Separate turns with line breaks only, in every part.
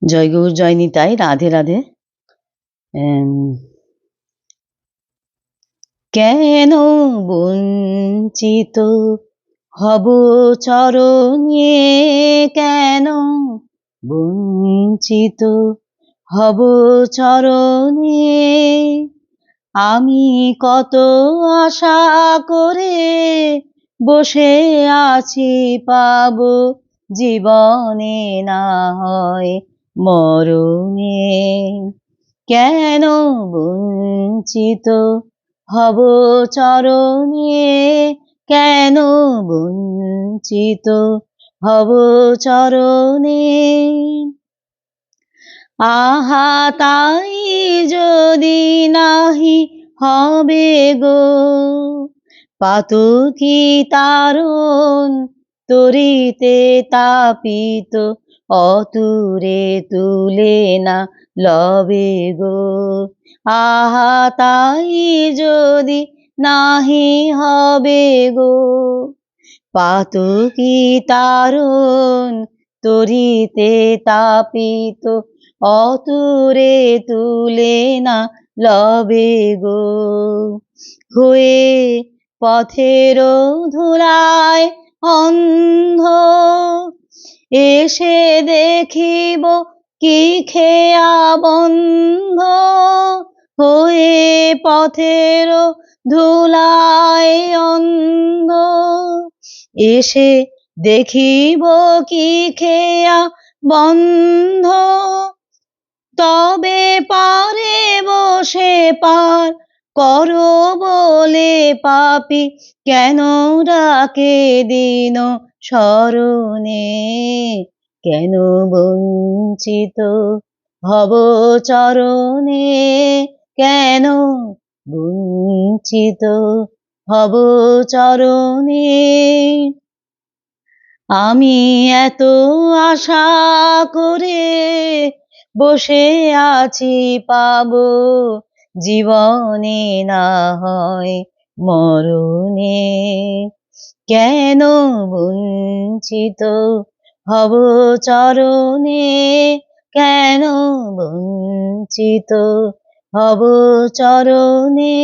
জয় গৌর জয় নিতাই, রাধে রাধে। কেন বঞ্চিত হব চরণে, কেন বঞ্চিত হব চরণে, আমি কত আশা করে বসে আছি পাবো জীবনে না হয় মরণে। কেন বঞ্চিত হব চরণে, কেন বঞ্চিত হব চরণে, আহা তাই যদি নাহি হবে গো পাতকী তারণ তরিতে তাপিত অতুরে তুলে না লবে গো, আহা তাই যদি নাহি হবে গো পাতকী তারণ তরিতে তাপিত অতুরে তুলে না লবে গো। হয়ে পথের ধুলায় অন্ধ এসে দেখিব কি খেয়া বন্ধ, হয়ে পথের ধুলায় অন্ধ এসে দেখিব কি খেয়া বন্ধ, তবে পারে বসে পার করো বলে পাপী কেন ডাকে দিন স্মরণে, কেন বঞ্চিত হব চরণে, কেন বঞ্চিত হব চরণে, আমি এত আশা করে বসে আছি পাবো জীবনে না হয় মরণে। কেন বঞ্চিত হব চরণে, কেন বঞ্চিত হব চরণে,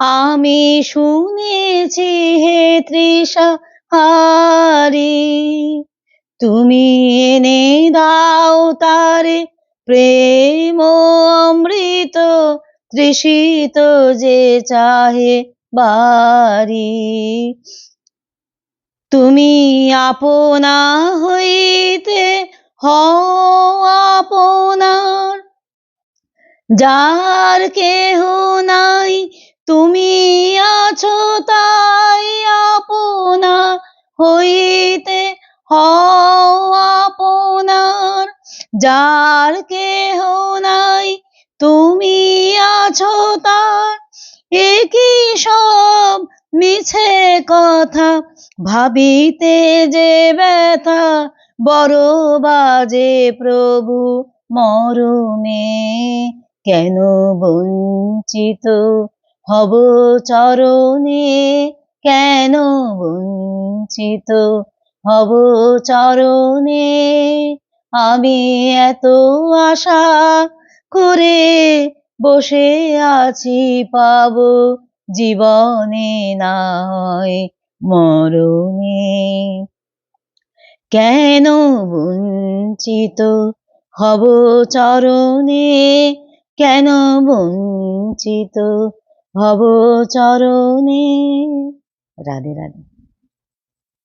আমি শুনেছি হে তৃষা হারি তুমি এনে দাও তারে প্রেম অমৃত তৃষিত যে চাহে বারি, তুমি আপনা হইতে হও আপনার, যার কেহ নাই তুমি আছো তাই আপনা হইতে হও আপনার, যার কেহ নাই তুমি আছো তার, একই সব মিছে কথা ভাবিতে যে ব্যথা বড় বাজে প্রভু মরণে, কেন বঞ্চিত হব চরণে, কেন বঞ্চিত হব চরণে, আমি এত আশা করে বসে আছি পাবো জীবনে না হয় মরণে। কেন বঞ্চিত হব চরণে, কেন বঞ্চিত হব চরণে। রাধে রাধে।